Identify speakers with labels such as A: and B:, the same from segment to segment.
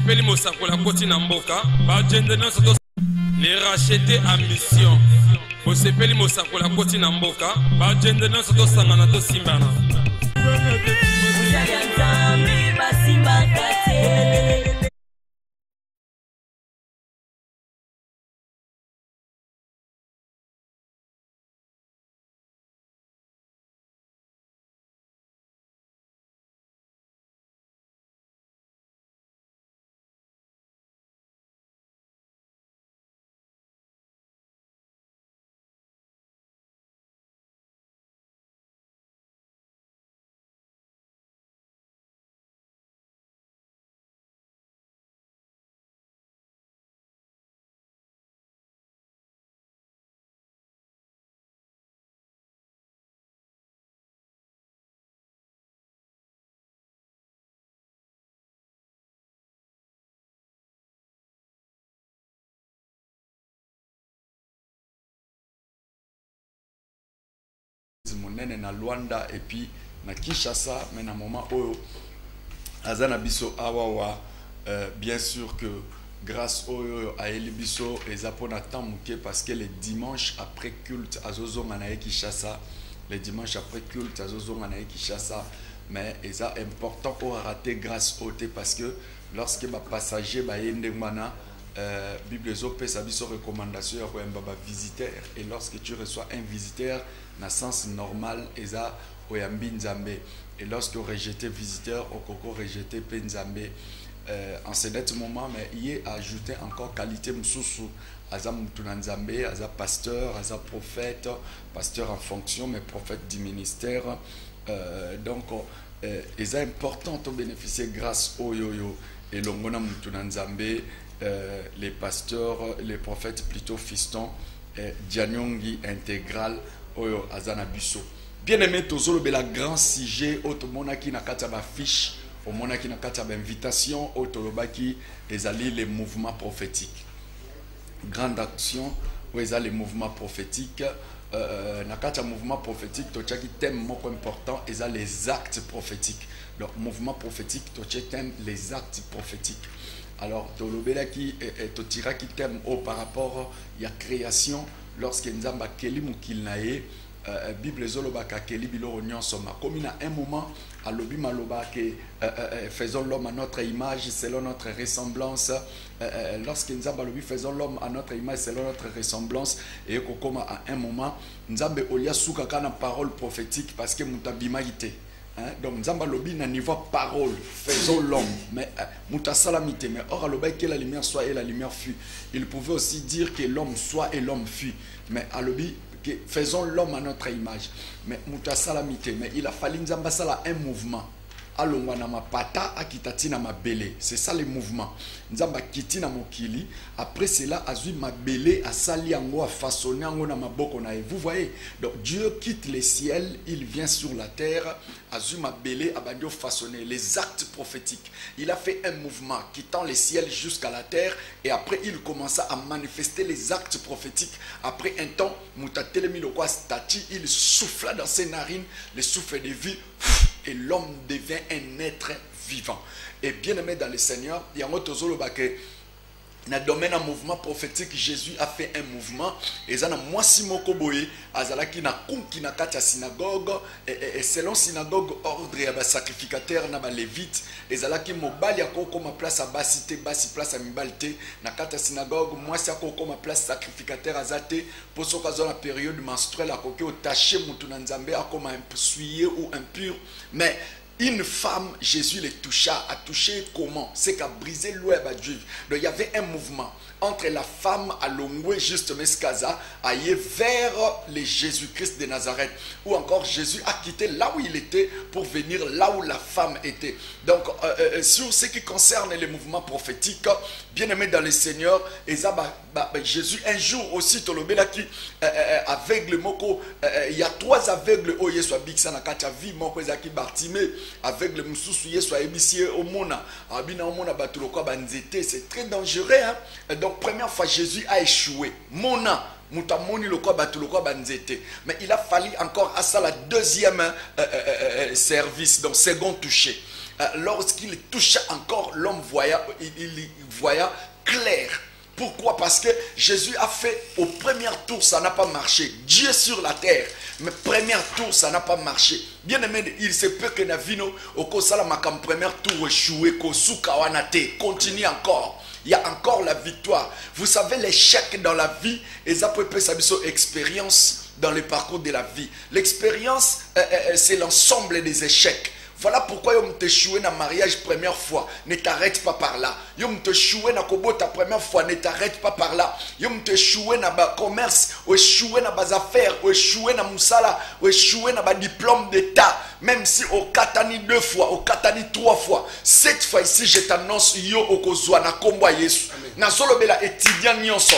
A: Bosepeli Mosakola Koti Namboka, Bajendena Soto, les racheter à mission. Bosepeli Mosakola Koti Namboka, Bajendena Soto Sanganato Simbana.
B: Monene na Luanda et puis na Kinshasa, mais na moment où Azana Biso Awawa, bien sûr que grâce au à Elibiso et Zapona Tamouke, parce que les dimanches après culte à Zozon Anae Kinshasa, les dimanches après culte à Zozon Anae Kinshasa, mais c'est important pour rater grâce au thé parce que lorsque ma passager ba yendemana Bible Zopé sa biso recommandation à un visiteur, et lorsque tu reçois un visiteur na sens normal eza oyambi nzambe, et lorsque rejeté visiteur okoko rejeté pe nzambe. En ce net moment mais y a ajouté encore qualité mususu aza mutu na nzambe, aza pasteur, aza prophète, pasteur en fonction mais prophète du ministère. Donc c'est important de bénéficier grâce au yo et longona mutu na nzambe, les pasteurs, les prophètes plutôt fistons, Dianyongi intégral Oyo Azana Biso. Bien aimé, tozolo bela grand sujet, otomonaki na kata ba fiche, omonaki na kata ba invitation, otolobaki ezali les mouvements prophétiques. Grande action, où ezali les mouvements prophétiques. Na kata mouvement prophétique, tochaki thème moko important, ezali les actes prophétiques. Donc mouvement prophétique, tochaki thème les actes prophétiques. Alors tolobelaki et totiraki thème par rapport à la création. Lorsque Nzamba Keli Mukilnae, Bible Zolobaka Keli Biloro Nyonsoma, comme il a un moment, à l'obi maloba que faisons l'homme à notre image selon notre ressemblance. Lorsque Nzamba lobi faisons l'homme à notre image selon notre ressemblance, et comme à un moment, Nzambe Olia Souka kana parole prophétique parce que Mutabimaïté. Donc Nzamba lobi na niveau parole, faisons l'homme, mais mutasalamité, mais or aloba que la lumière soit et la lumière fut. Il pouvait aussi dire que l'homme soit et l'homme fut, mais alobi que faisons l'homme à notre image, mais mutasalamité, mais il a fallu Nzamba sala un mouvement. Alongwa na mapata akitati na mabele, c'est ça le mouvement. Nzamba kiti na mokili, après cela azui mabele asali yango a façonné yango na maboko na. Vous voyez, donc Dieu quitte le ciel, il vient sur la terre, azui mabele abandio façonné les actes prophétiques. Il a fait un mouvement quittant le ciel jusqu'à la terre, et après il commença à manifester les actes prophétiques. Après un temps, mutatelemi lokwa stati, il souffla dans ses narines le souffle de vie. Et l'homme devient un être vivant. Et bien aimé dans le Seigneur, il y a un autre dans le domaine du mouvement prophétique, Jésus a fait un mouvement. Et ça, moi, si mon koboye, azalaki na kunki na kati synagogue, et selon synagogue, ordre ya sacrificateur na ba lévite, et zalaki mobali ya koko ma place à basité, basi place à mibalité, na kati synagogue, moi si koko ma place sacrificateur azate, pour ce cas la période menstruelle à koke otaché mutu na nzambe a comme un souillé ou impur, mais une femme, Jésus les toucha, a touché comment? C'est qu'a brisé l'oué à Dieu. Donc il y avait un mouvement entre la femme à l'ongoué juste Meskaza, à y vers le Jésus-Christ de Nazareth, ou encore Jésus a quitté là où il était pour venir là où la femme était. Donc sur ce qui concerne les mouvements prophétiques, bien aimé dans le Seigneur, Jésus un jour aussi tolobela qui aveugle moko, il y a 3 aveugles au Yeswa Biksa na kacha vi moko ezaki Bartimé, aveugle mususu Yeswa ebisie omona abina omona batuloko banzete, c'est très dangereux hein. Donc première fois Jésus a échoué. Mona mutamoni loko batuloko banzete, mais il a fallu encore à ça la deuxième service, donc second touché. lorsqu'il toucha encore, l'homme il voya clair. Pourquoi? Parce que Jésus a fait au premier tour, ça n'a pas marché. Dieu sur la terre, mais premier tour, ça n'a pas marché. Bien aimé, il se peut que Navino, au Kosalama, comme premier tour échoué, Kosukawanate, continue encore. Il y a encore la victoire. Vous savez, l'échec dans la vie, et ça peut être expérience dans le parcours de la vie. L'expérience, c'est l'ensemble des échecs. Voilà pourquoi yo m'échoué dans le mariage première fois, ne t'arrête pas par là. Yo m'échoué dans le ta première fois, ne t'arrête pas par là. Yo m'échoué dans le commerce, ou échoué dans les affaires, ou échoué dans le moussala, ou échoué dans le diplôme d'état. Même si au katani 2 fois, au katani 3 fois, cette fois ici, je t'annonce yo okozwa na kombo Yesu. Na solo bela étudiant nyonso.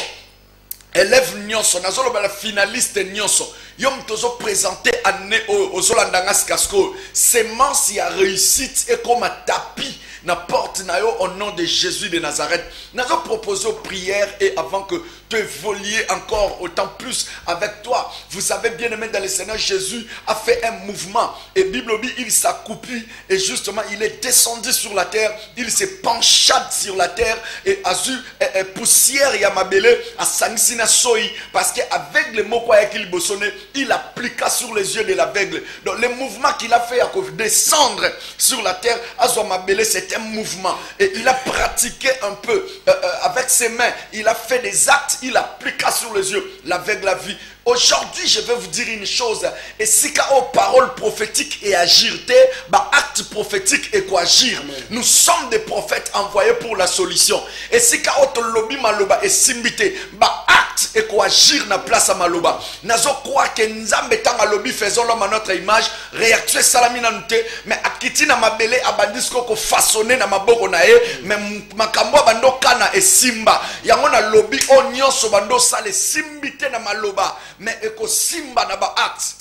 B: Élève nyonso, na solo bela finaliste nyonso. Yom tozo présenté année aux Olandangas Casco. Sémence y a réussite et comme un tapis na porte na yo au nom de Jésus de Nazareth. Nous avons proposé aux prières et avant que tu évoluies encore autant plus avec toi. Vous savez bien aimé dans le Seigneur, Jésus a fait un mouvement et Bible dit il s'accroupit et justement il est descendu sur la terre, il s'est penché sur la terre et a eu poussière et a mabélé à sangsina soi parce qu'avec les mots qu'il bossonnait, il appliqua sur les yeux de l'aveugle. Donc le mouvement qu'il a fait à descendre sur la terre, Azouamabélé, c'est un mouvement. Et il a pratiqué un peu avec ses mains. Il a fait des actes, il appliqua sur les yeux. L'aveugle a vu. Aujourd'hui, je vais vous dire une chose. Et si aux paroles prophétiques et agir, acte prophétique et quoi agir. Nous sommes des prophètes envoyés pour la solution. Et si au lobby maloba et simbité, acte et quoi agir na place à maloba. Nazo croire que nzambe tanga lobby faisons l'homme à notre image, réaction salamina nute, mais akiti na mabele abandisco ko façonné na maboko na e, mais makambo bando kana et simba. Yango na lobby onyoso bando sale simbité na maloba. Mais eko simba na ba acte.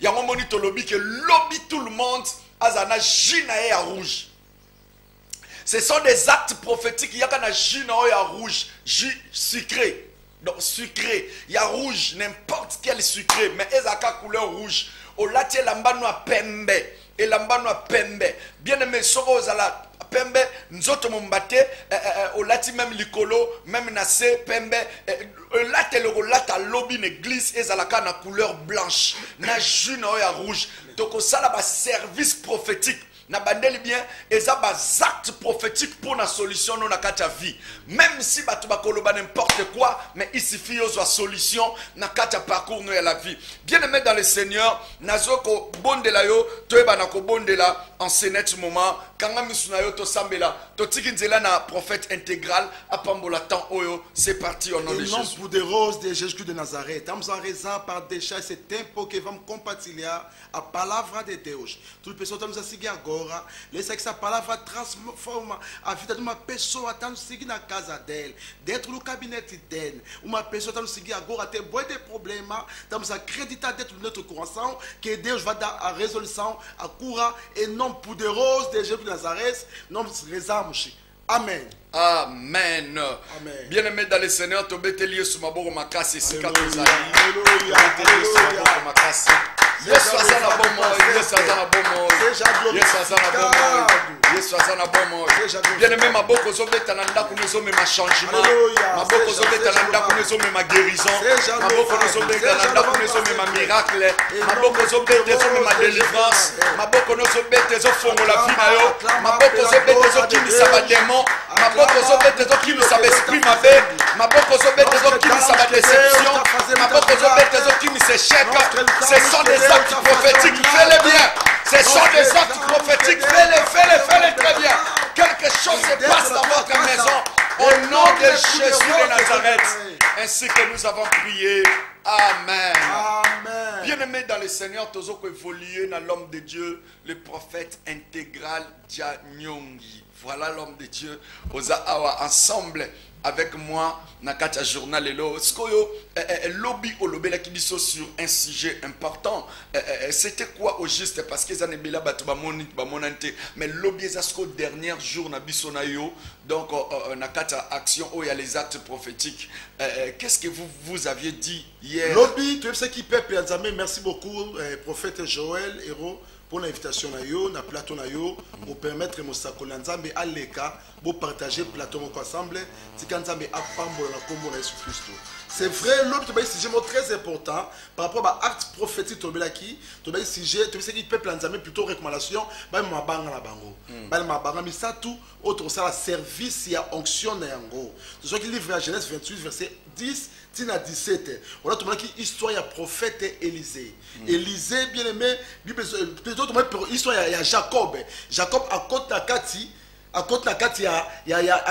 B: Yango moni to lobby que lobby tout le monde azana jina à rouge. Ce sont des actes prophétiques. Il y a un jina à rouge, jus sucré. Donc sucré, il y a rouge, n'importe quel sucré, mais ezaka couleur rouge. Au latte lambano a pembe et lambano a pembe. Bien aimé soko ozala pembe nzoto mombate au latte même likolo même nase pembe latte le latte lobby l'église ezalaka na couleur blanche na jus na ya rouge. Donc ça là ba service prophétique. Na bandeli bien et ça bas acte prophétique pour la solution non na kata vie. Même si batu bakoloba n'importe quoi, mais il suffit aux solution na kata parcours no ya la vie. Bien aimé dans le Seigneur, nazoko bondela yo toeba na ko bondela en ce moment kanga misuna yo to sambela to tikinzela na prophète intégral apambola temps oyo. C'est parti au nom de Jésus.
C: Nom poderoso de Jésus de Nazareth. Estamos a rezar para deixar esse tempo que vamos compartilhar a palavra de Deus. Tudo pessoal estamos a seguir agora. Deixa que essa palavra transforma a vida de uma pessoa está nos seguindo na casa dele, dentro do gabinete dele. Uma pessoa está nos seguindo agora, tem boi de problema. Estamos a acreditar dentro do nosso coração que Deus vai dar a resolução, a cura, em nome poderoso de Jesus de Nazareth. Nós rezamos. Amen.
B: Amen.
C: Amen.
B: Bien aimé dans le Seigneur, tu es lié sur ma bourre, ma casse, et c'est
C: Alléluia.
B: Yesu azana bomo, Yesu azana bomo, Yesu azana bomo, Yesu azana bomo. Bien aimé, ma boko zobeta nanda kunezo me ma changement, ma boko zobeta nanda kunezo me ma guérison, ma boko zobeta nanda kunezo me ma miracle, ma boko zobeta zo me ma délivrance, ma boko zobeta zo fongo la vie na yo, ma boko zobeta zo kimi saba démon, ma boko zobeta zo kimi saba esprit mabe, ma boko zobeta zo kimi saba déception, ma boko zobeta zo kimi s'échec. Ce sont des actes prophétiques, fais-les bien. Ce sont des actes prophétiques, fais-les très bien. Quelque chose se passe dans votre maison au nom de Jésus de Nazareth. Ainsi que nous avons prié. Amen.
C: Amen.
B: Bien-aimé dans le Seigneur, tous ceux qui évoluent dans l'homme de Dieu, le prophète intégral Djanyongi. Voilà l'homme de Dieu. Oza awa ensemble avec moi Nakata journal elo skoyo lobby au lobby la kibiso sur un sujet important. C'était quoi au juste parce que zanebela batu ba monante mais lobby ezasko dernier jour na biso na yo donc Nakata action où il y a les actes prophétiques. Qu'est-ce que vous aviez dit hier?
C: Lobby tu sais qui peut Nzambe, merci beaucoup prophète Joël Héros pour l'invitation na yo na plateau na yo pour permettre mosakoli nzambe aleka pour partager plateau moko ensemble tika nzambe apambola na kombo na Yesu Kristo. C'est vrai, l'autre sujet très important par rapport à l'acte prophétique tobelaki, tobelaki sujet, tobelaki qui peuple nzambe plutôt recommandation, ba mabanga na bango. Ba mabanga mais ça tout autre ça la service il y a onction na yango. C'est ce qui livre à Genèse 28 verset 10 tina 17. On a tout qui histoire ya prophète Élisée. Élisée bien aimé, Bible plutôt pour histoire ya Jacob. Jacob à côté de Kati à côté de Kati il y a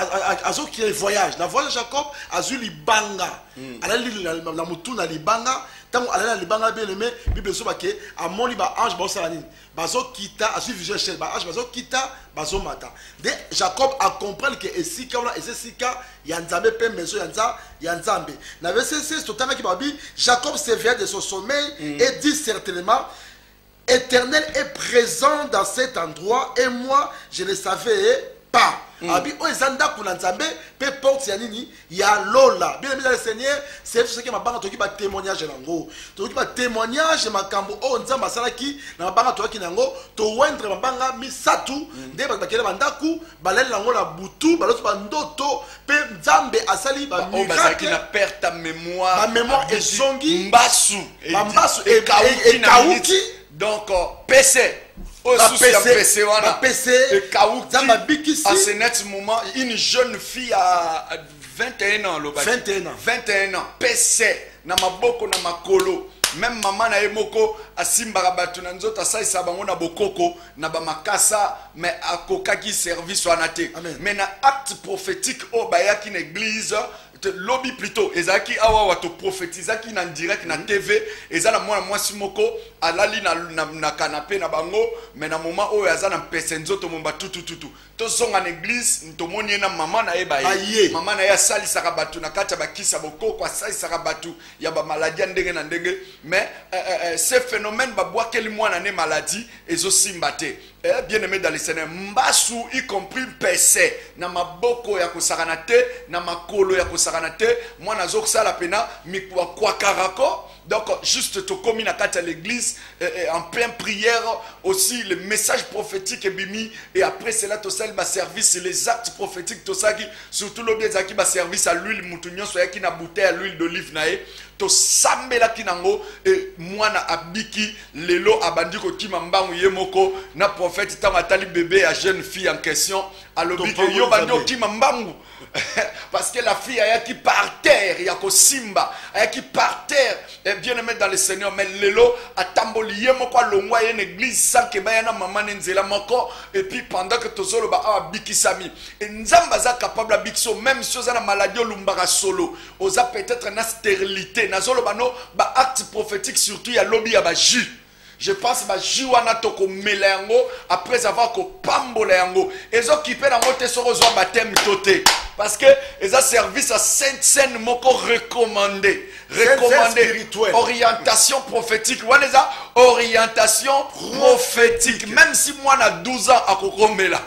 C: azo qui est voyage. La voyage Jacob azu libanga. Ala la mutu na libanga. Tant ala libanga bien aimé, Bible so baké a moni ba ange ba salani. Bazo kita azu vision chef ba ange bazo kita bazo mata. De Jacob a comprendre que esika wala esika ya nzambe pe maison ya nzambe. Na verset 6 totanga ki babi Jacob s'éveilla de son sommeil et dit certainement Éternel est présent dans cet endroit et moi je ne savais pas. Abi oezanda kuna nzambe pe porte ya nini ya lola. Bien aimé dans le Seigneur, c'est ce que mabanga toki ba témoignage nango. Toki ba témoignage makambo o nzamba salaki na mabanga toki nango to wendre mabanga misatu nde ba kele bandaku balel nango la butu baloto ba ndoto pe nzambe asali ba miracle
B: na perte ta mémoire.
C: Ba mémoire ezongi
B: mbasu
C: et kauki.
B: Donc PC PC
C: et
B: Kauki à ce net moment une jeune fille à 21 ans 21 ans PC na maboko na makolo même maman na emoko asimbaka bato na nzoto asalisa bango na bokoko na bamakasa mais akokaki service wana te mais na acte prophétique o bayaki na église lobby plutôt ezaki awa wato prophétisaki na direct na TV ezana mwana mwasi moko alali na canapé na bango mais na moment oyo azana mpese nzoto momba tutu to zonga na église ntomoni na mama na ebaye mama na ya salisaka bato na kati ya bakisa bokoko asalisaka bato ya ba maladie ndenge na ndenge mais ce phénomène babwakeli mwana ne maladie ezosimba te. Bien aimé dans le Seigneur, mbasu y compris pese na maboko ya kosakana te na makolo ya kosakana te moi nazo sala pena mikwa kwa karako. Donc juste to komi na kati à l'église en pleine prière aussi le message prophétique est bimi et après cela to sel ba service les actes prophétiques to saki surtout l'obézaki ba service à l'huile mutunyo so yaki na bouteille à l'huile d'olive na e to sambela kinango et mwana abiki lelo abandi ko kima mbangu yemoko na prophète tamatali bébé à jeune fille en question alobiki yo bandi okima mbangu parce que la fille a qui par terre il y a ko simba a qui par terre et bien aimé dans le Seigneur mais lelo atamboli yemoko longwa une église sans que bayana maman nzela moko et puis pendant que tozolo ba abiki sami et nzamba za capable abikso même si oza na maladie lumbaka solo oza peut-être na stérilité nazolo bano ba acte prophétique surtout ya lobby ya ba jus. Je pense que Jiwana toko melango après avoir ko pambola yango ezo kipe na mote soko zo baptême toté parce que eza service à sainte scène moko recommandé orientation prophétique waneza orientation prophétique même si moi na 12 ans akoko melango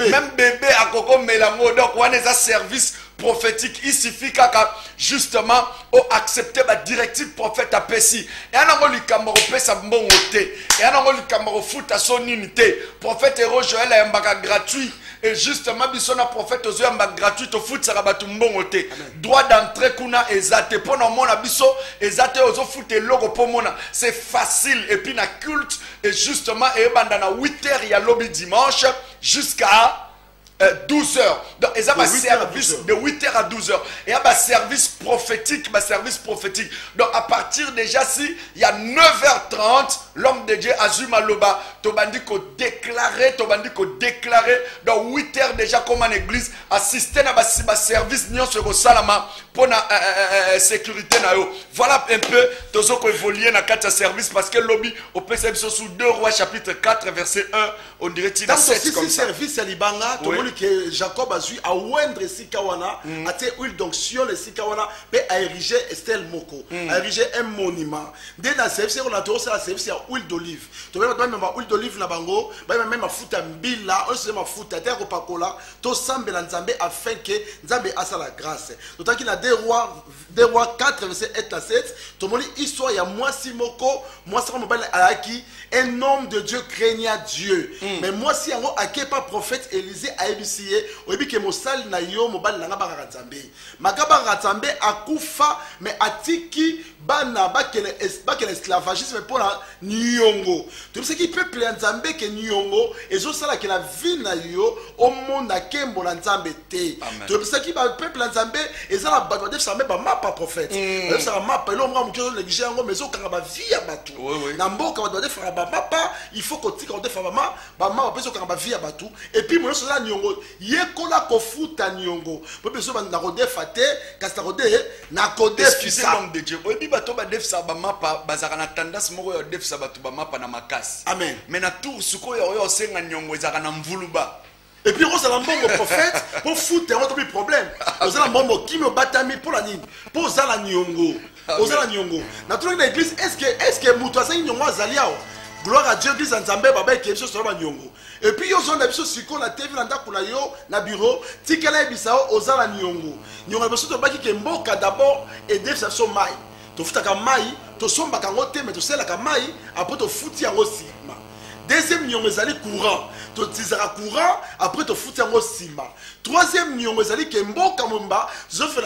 B: même bébé akoko melango donc waneza service prophétique il suffit kaka justement au accepter la directive prophète à Pessi et anango likambo pesa mbongo te et anango likambo futa son unité prophète Héros Joël a mbaka gratuit et justement bisona prophète ozo mbaka gratuit to futa rabatu mbongo te droit d'entrée kuna ezate pona mona biso ezate ozo futa logo pomona c'est facile et puis na culte et justement et banda na 8h ya lobby dimanche jusqu'à 12h. Donc, il y a un service de 8h à 12h. Et il y a un service prophétique. Donc, à partir déjà, si il y a 9h30, l'homme de Dieu, Azuma Loba, Tobandi ko déclaré. Donc, 8h déjà, comme en église, assister à un service, Nyon sur Salama, pour la sécurité. Voilà un peu, Tozo ko évoluer dans 4 services, parce que lobby, au PCB sous 2 Rois, chapitre 4, verset 1, on dirait qu'il y a 7 comme ça.
C: Service à Libanga, tomoni que Jacob a vu à wendre sikawana a té huile d'onction le sikawana pe a érigé Estelle Moko a érigé un monument dès dans service on a trouvé ça service à huile d'olive to même huile d'olive na bango même mafuta mbila on se mafuta te ko pakola to sambela nzambe afin que nzambe asa la grâce d'autant qu'il a 2 rois 4 verset 1 à 7 tomoni histoire ya mwasi moko mwasi ko mobile alaki un homme de Dieu craignait Dieu mais mwasi yango akepa prophète Élisée a ébissié oyebi ke mosali na yo mobali nanga baka nzambe makaba nzambe akufa mais atiki bana bakele esclavagisme pour la nyongo tu sais qui peuple ya nzambe ke nyongo ezo sala ke la vie na yo au monde na kembo la nzambe te tu sais qui ba peuple ya nzambe ezala ba def ça ba mapa prophète def ça mapa lo mwa mukyo négliger yango mais zo kanga ba vie ya batu na mboka ba def ba mapa il faut que tika def ba mapa peso kanga ba vie ya batu et puis mo so la nyongo yekola ko futa nyongo po peso ba na rodé faté kasta rodé na kodé
B: excusez l'homme de Dieu oyebi bato ba def ça ba mapa bazaka na tendance moko ya def ça bato ba mapa na makasi
C: amen
B: mais na tour suko yo senga nyongo ezaka na mvuluba
C: et puis on s'en bon prophète pour foutre un autre problème on s'en bon qui me batami pour la ligne pour ça la nyongo on s'en nyongo na toute l'église est-ce que muto ça nyongo azaliao gloire à Dieu église nzambe baba qui est sur la nyongo et puis yo zone biso siko na TV na ndako na yo na bureau tikala ebisao ozala nyongo nyongo biso to baki ke mboka d'abord et def ça so mai to futaka mai to somba kango te mais to sela ka mai après to futi yango sima deuxième nyongo ezali courant to tizara courant après to futi yango sima troisième nyongo ezali ke mboka momba zo fe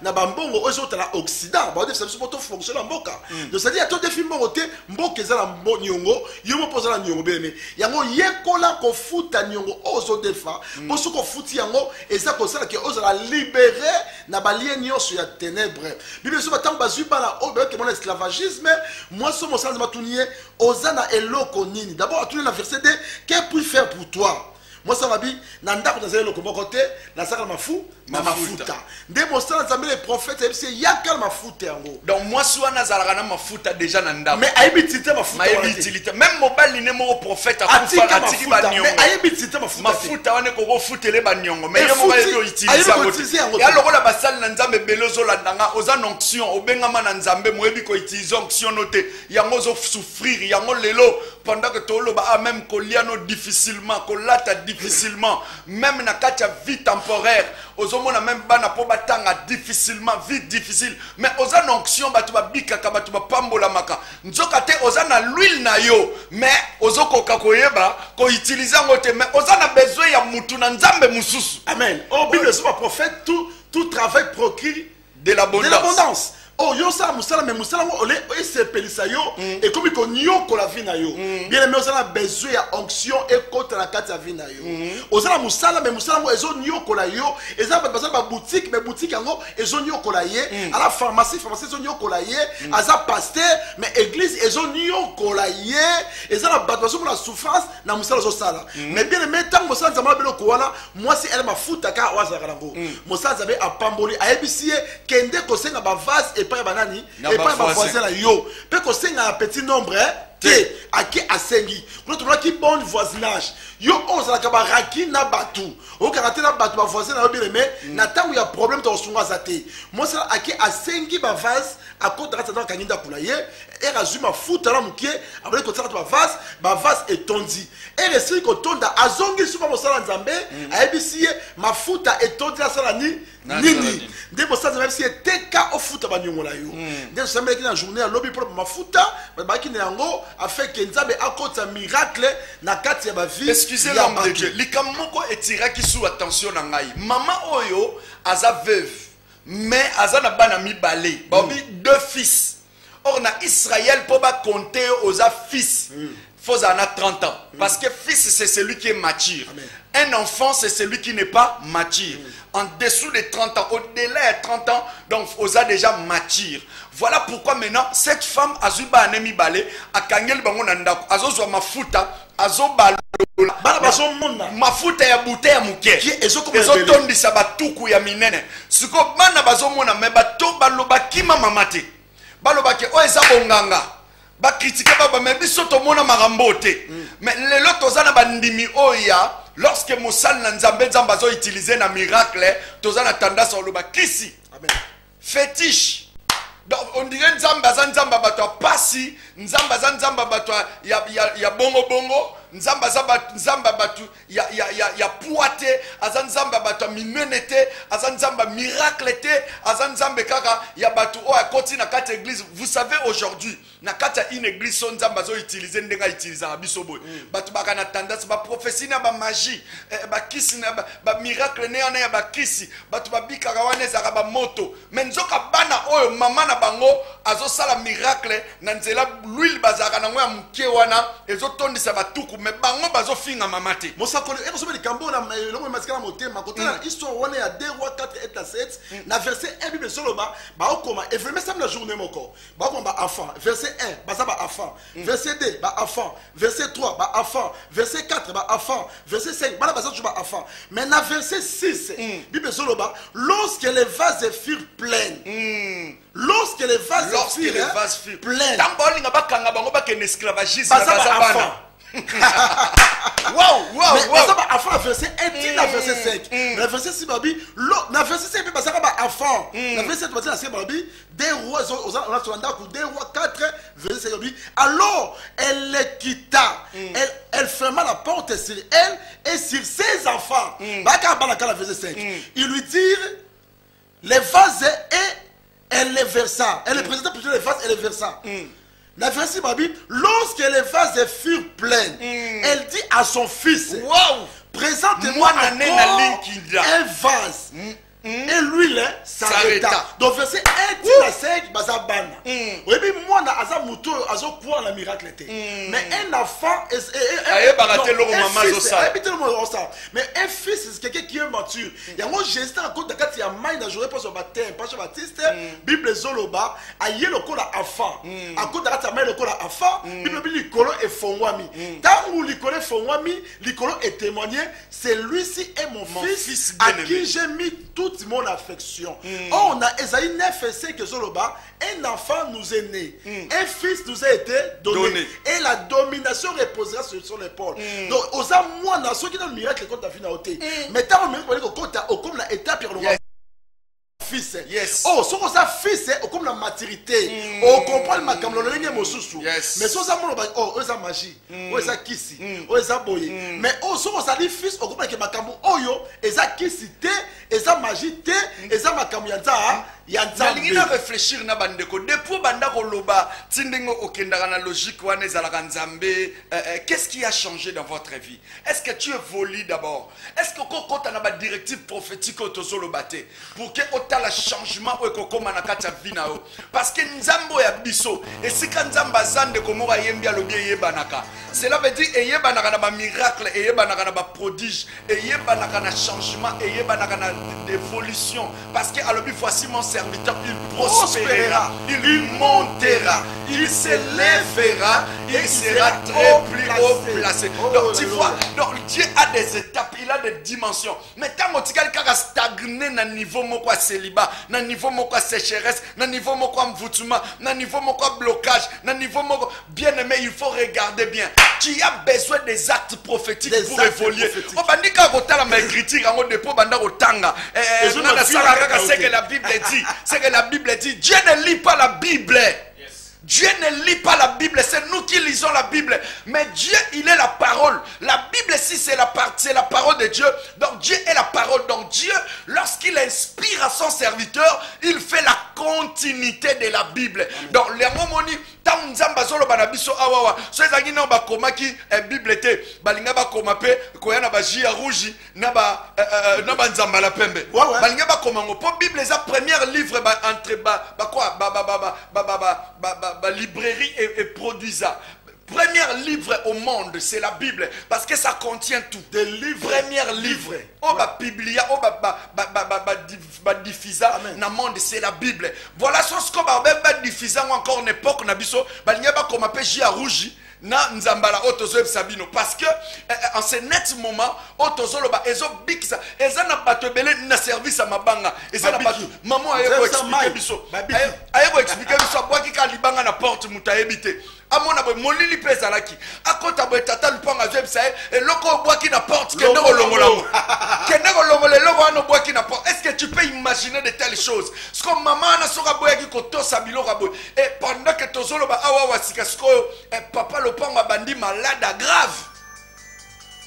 C: na bambongo ozo tala occident ba def ça so to fonctionne en mboka donc ça dit à to defi mbongo te mboka ezala nyongo yo mo poza la nyongo bene yango yekola ko futa nyongo ozo defa po so ko futi yango eza ko sala ke ozo la libérer na balien nyonso ya ténèbres bible so batango bazui bana o ba ke mon esclavagisme moi so mo sanza matunie ozana eloko nini d'abord à tout le verset 2 qu'est puis faire pour toi moi ça va bien nanda ko nazelo ko côté na saka mafu na mafuta nde mosala nzambe les prophètes et c'est yakal mafuta yango
B: donc moi soit nazalaka na mafuta déjà nanda
C: mais aibitite mafuta
B: même mobile ne mo prophète akufa atiki ba nyongo
C: mais aibitite
B: mafuta wane ko futele ba nyongo mais yo mobile yo utiliser ya lokola basali na nzambe belozo la ndanga oza onction obengama na nzambe moyebi ko utiliser onction noté yango zo souffrir yango lelo pendant que tolo ba même koliano difficilement kolata difficilement même na katia vie temporaire ozomona même bana po batanga difficilement vie difficile mais oza onction batu babikaka batu bapambola maka nzoka te oza na l'huile na yo mais ozokoka koyeba ko utiliser ngote mais oza na besoin ya mutu na nzambe mususu
C: amen oh bible so prophète tout travail procure
B: de l'abondance.
C: Oh yo ça musala mais musala ngo ole ese pelisa yo et comme ko nyoko la vie na yo bien aimé osala besoin ya onction et contre la carte ya vie na yo osala musala mais musala ngo ezo nyoko la yo eza ba boutique mais boutique yango ezo nyoko la ye à la pharmacie ezo nyoko la ye aza pasteur mais église ezo nyoko la ye eza la bato pour la souffrance na musala zo sala mais bien aimé tant musala nzamala belo ko wana moi si elle ma futa ka waza kanango musala zabe apamboli ayebisie kende ko senga ba vase et pas banani et pas ba voisin la yo pe ko senga un petit nombre te aki asengi pour toi qui bon voisinage yo ozala ka ba raki na batu o karate na batu ba voisin na bien aimé na tangu ya problème to sunga zate moi ça aki asengi ba vase à côté de la kanginda pour la ye et razuma futa la mukie après ko tsaka ba vase est tondi et le sri ko tonda azongi suba mosala nzambe ayebisie mafuta est tondi la sala nini de mosala même si teka o futa ba nyongo la yo de samedi ki na journée lobby pour mafuta ba ki na yango afin que nzambe akota miracle na kati ya ba vie.
B: Excusez l'homme de Dieu likamoko etiraki sous attention na ngai mama oyo aza veuve mais aza na bana mibale babi 2 fils. Or na Israël pour ba compter aux fils faut en a 30 ans parce que fils c'est celui qui est mature. Un enfant c'est celui qui n'est pas mature. En dessous de 30 ans, au-delà de 30 ans, donc aux a déjà mature. Voilà pourquoi maintenant cette femme azuba anemi balé a kangel bango nandako azozwa mafuta azobalo mafuta ya bouteille ya muke ezotondisa batuku ya minene siko bana bazomona me bato baloba kima mamate baloba ke o eza bonganga ba critiquer baba me biso to mona marambo te mais lelo tozana bandimi oya lorsque mosali na nzambe nzambe azo utiliser na miracle toza na tendance oloba kisi fétiche. Donc on dirait nzambe aza nzambe bato pasi, nzambe aza nzambe bato ya bongo bongo, nzambe aza nzambe bato ya poite, aza nzambe bato minenete, aza nzambe miracle te, aza nzambe kaka ya bato o akoti na kati église. Vous savez aujourd'hui na kati une église son nzambe azo utiliser ndenga utiliser biso boy. Bato baka na tendance ba prophétie na ba magie, ba kisi na ba miracle ne na ba kisi, bato ba bikaka wana ezaka ba moto. Mais nzoka bana oyo mama na bango azo sala miracle na nzela l'huile bazaka na ngoya muke wana ezo tondisa batuku mais bango bazo finga mamate
C: mosakoli ekosobe likambo na longo masikala motema côté na histoire wana ya 2 rois 4 et 7 na verset 1 bible soloba ba okoma et vraiment ça la journée moko ba okoma ba enfant verset 1 baza ba enfant verset 2 ba enfant verset 3 ba enfant verset 4 ba enfant verset 5 bana baza ba enfant mais na verset 6 bible soloba lorsque les vases furent pleins. Lorsque les vases furent pleins.
B: Tambolinga bakanga bango bakene esclavagisme
C: baza bana.
B: Wow.
C: Enfant verset 1 dit na verset 5. Le verset 6 babi, na verset 5 baza ba enfant. Na verset 7 baza babi, des rois on a sur ndako 2 rois 4 verset 5 babi. Alors elle les quitta. Elle ferma la porte sur elle et sur ses enfants. Baka bana kala verset 5. Ils lui dirent les vases et elle les versa. Elle les présenta plutôt les vases et les versa. La verset Bible, lorsque les vases furent pleins, elle dit à son fils, présente-moi encore un vase. Et l'huile s'arrêta. Donc verset 1 dit la 5 bazabana. Oui mais moi na aza muto azo croire la miracle était. Mais un enfant mais un fils c'est quelqu'un qui est mature. Il y a moi geste à côté de quand il y a main na jouer pas sur baptême, pas sur baptiste, Bible zoloba aye le kola enfant. À côté de ta main le kola enfant, Bible likolo et fongwami. Tant où likolo fongwami, likolo est témoigné, c'est lui-ci est mon fils à qui j'ai mis toute mon affection. On a Esaïe 9 et 5 Zoloba, un enfant nous est né, un fils nous a été donné. Et la domination reposera sur son épaule. Donc, aux moi, on a ceux qui ont le miracle quand tu as fini à ôter. Mais tu as un miracle quand tu as comme la étape fils.
B: Yes.
C: Oh, so ça fils comme la maturité. Oh, comprendre ma comme le lenge mosusu. Mais so ça mon oh, ça magie. Oh, ça kisi. Oh, ça boye. Mais oh, so ça dit fils, on comprend que ma kambu oyo, et ça kisi te, et ça magie te, et ça ma kambu yanza.
B: Nalingi na réfléchir na bandeko depuis banda koloba tindingo okendaka na logique wana ezalaka nzambe qu'est-ce qui a changé dans votre vie? Est-ce que tu évolues d'abord? Est-ce que quand na ba directive prophétique otozoloba te pour que otala changement o ekokoma na kati ya vie na yo parce que nzambo ya biso esika nzamba zande komoka yembi alobi eyebanaka cela veut dire eyebanaka na ba miracle eyebanaka na ba prodige eyebanaka na changement eyebanaka na évolution parce que alobi voici mon serviteur, il prospérera, il montera, il s'élèvera, il sera très plus haut placé. Donc tu vois, donc Dieu a des étapes, il a des dimensions. Mais quand tu as stagné na niveau moko célibat, na niveau moko sécheresse, na niveau moko mvutuma, na niveau moko blocage, na niveau moko bien aimé, il faut regarder bien. Tu as besoin des actes prophétiques des pour évoluer. On va dire que la critique en dépôt banda otanga. C'est que la Bible dit. C'est que la Bible dit. Dieu ne lit pas la Bible. Dieu ne lit pas la Bible, c'est nous qui lisons la Bible. Mais Dieu, il est la parole. La Bible, si c'est la parole de Dieu, donc Dieu est la parole. Donc Dieu, lorsqu'il inspire à son serviteur, il fait la continuité de la Bible. Donc les moments tant nzamba zolo banabiso awawa so ezangi na ba koma ki Bible te balinga ba koma pe koya na ba jia rouge na ba nzamba la pembe balinga ba koma ngo po Bible za premier livre ba entre ba quoi ba librairie et produisa. Premier livre au monde, c'est la Bible. Parce que ça contient tout.
C: Des livres.
B: Premier livre. Oh, bah, Biblia, oh, bah, diffusa, na monde, c'est la Bible. Voilà ce qu'on va diffuser encore une époque, na biso, bah, il y a pas comme appelle Gia Rouge. Na nzambala otozo sabino parce que en ce net moment otozo loba ezo bikisa ezana batobele na service à mabanga ezana batu maman ayeko expliquer biso ayeko expliquer biso boaki ka libanga na porte muta ebité amona bo molili pesa ezalaki akota boye tata lupango azwebisa ye eloko obwaki na porte kende kolongolango kende kolongola eloko wana obwaki na porte. Est-ce que tu peux imaginer de telles choses? Ce que maman wana soki aboyaki kotosa biloko boye et pendant que tozoloba awa wasika sikoyo papa lupango abandi malade grave.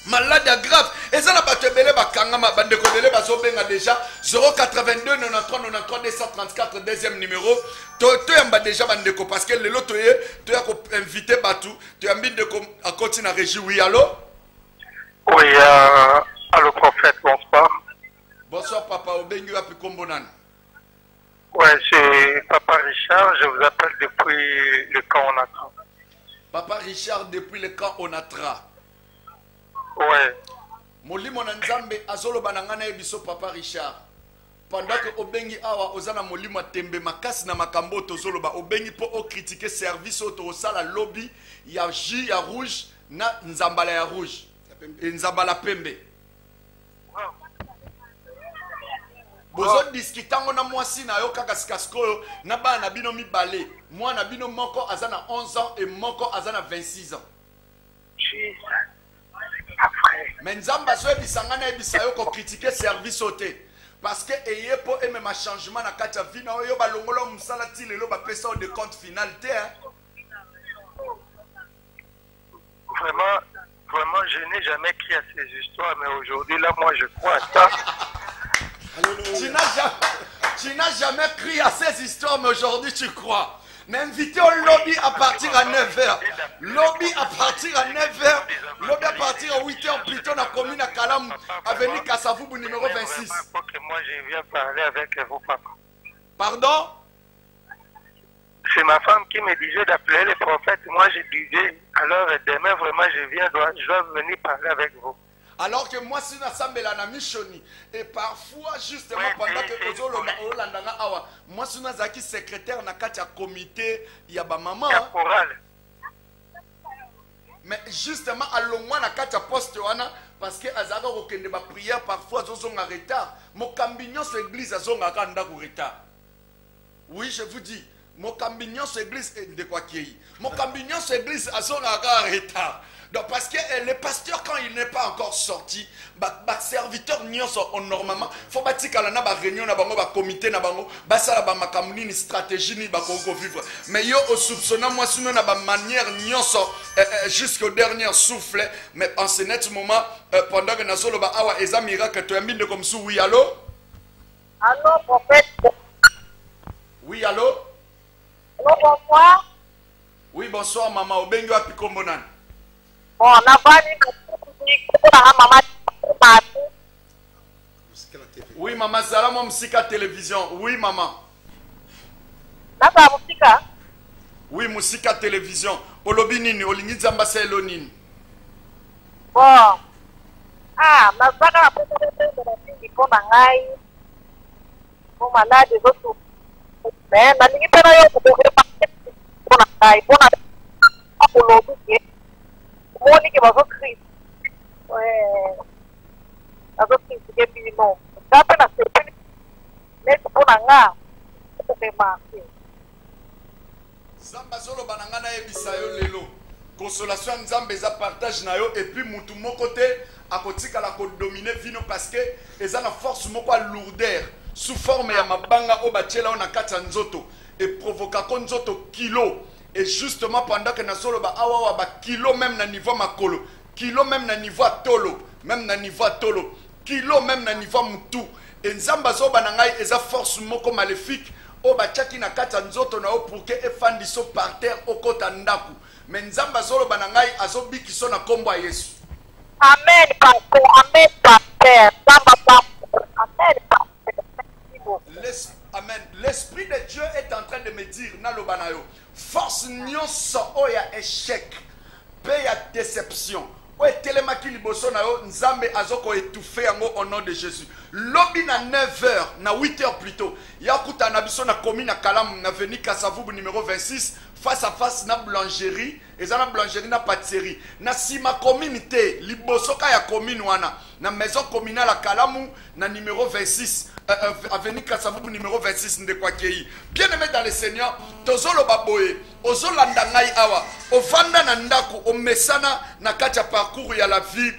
B: Malade grave. Et ça n'a pas te belé bakangama bande kodele bazobenga déjà 082 93 93 234 deuxième numéro. Tu as déjà bandeko parce que le lot tu as invité Batou, tu as mis de à continuer à régie. Oui, allô?
D: Oui, allô prophète, bonsoir.
B: Bonsoir papa, Obengu api kombonan.
D: Ouais, c'est Papa Richard, je vous appelle depuis le camp Onatra.
B: Papa Richard depuis le camp Onatra.
D: Ouais.
B: Molimo na nzambe azolo banangana ebiso Papa Richard. Pendant que Obengi awa ozana molimo tembe makasi na makambo tozolo ba Obengi po o critiquer service auto sala lobby ya J ya rouge na nzambala ya rouge. Et nzambala pembe. Bozo discutango na mwasi na yo kaka sikasko na ba na bino mibale. Moi na bino moko azana 11 ans et moko azana 26 ans. Mais nzamba zo ebisanga na ebisa yo ko critiquer service auto. Parce que ayez pour aimer ma changement na kati ya vina yo balongolo musala ti lelo ba pesa de compte final te.
D: Vraiment, je n'ai jamais crié à ces histoires, mais aujourd'hui là, moi, je crois à ça.
B: Tu n'as jamais crié à ces histoires, mais aujourd'hui tu crois. Mais invité au lobby à partir à 9h. Lobby à partir à 9h. Lobby à partir à 8h plutôt dans la commune à Kalam, avenue Kassavoubou numéro 26.
D: Moi, je viens parler avec vous, papa.
B: Pardon?
D: C'est ma femme qui me disait d'appeler les prophètes. Moi, je disais, alors demain, vraiment, je dois venir parler avec vous.
B: Alors que moi, si je suis en Michoni, et parfois, justement, pendant que moi, si je suis secrétaire dans le comité, il y a ma maman. Mais justement, à l'ongwa na kati poste wana parce que azaka kokende ba prière parfois zozonga retard. Mo kambinyo sur église azonga kanda ko retard. Oui, je vous dis, mon kambinyo sur église de quoi qui mon kambinyo sur église azonga ka retard. Donc parce que le pasteur quand il n'est pas encore sorti, ba serviteur nyonso normalement faut batikala na ba réunion na bango ba comité na bango ba sala ba makamuni ni stratégie ni ba kongo vivre. Mais yo au soupçonnant moi sinon na ba manière nyonso jusqu'au dernier souffle mais en ce net moment pendant que nazolo ba awa eza miracle to yambinde comme sou. Oui, allô?
E: Allô prophète.
B: Oui, allô?
E: Allô, bonsoir.
B: Oui, bonsoir maman Obengo api kombonan.
E: Bon, on a pas
B: oui, maman, Zala, Msika télévision. Oui, maman.
E: Musika?
B: Oui, Msika télévision. Olobi nini, olingi zamba selo nini.
E: Bon. Ah, nazaka na pour ngai. Pour malade des autres. Mais nalingi pena yo ko pour ngai, pour na olobi. Moni que vas Christ. Ouais. Vas Christ que puis non. Ça peut na c'est mais pour nanga. C'est marqué.
B: Zamba solo bananga na ebisa yo lelo. Consolation nzambe za partage na yo et puis mutu moko te akotika la ko dominer vino parce que eza na force moko a lourdeur sous forme ya mabanga o bachela ona kata nzoto et provoka ko nzoto kilo. Et justement, pendant que nous sommes à kilo même na niveau makolo, kilo même na niveau tolo, même na niveau tolo, kilo même na niveau mutu. Et nzamba zo banangai eza force moko maléfique. O bachaki na kata nzoto na o pour que efandi so par terre o kota ndaku. Mais nzamba zo banangai azo bikiso na kombo ya Yesu.
E: Amen, pasteur. Amen, pasteur. Amen, pasteur.
B: Amen. L'Esprit de Dieu est en train de me dire, Nalobanayo, force nyonso oya échec, paye déception. Oye telemaki liboso na yo, nzambe azoko étouffer yango au nom de Jésus. lobby na 9h na 8h plutôt ya kuta na biso na commune na Kalamu na avenue Kasavubu numéro 26 face à face na boulangerie eza na boulangerie na pâtisserie na sima communauté libosoka ya commune wana na maison communale à Kalamu na numéro 26 avenue Kasavubu numéro 26 Ndekwakei. Bien aimé dans le Seigneur, tozolo baboye, ozolanda ngai awa, ovanda na ndako, omesana na kati ya parcours ya la vie,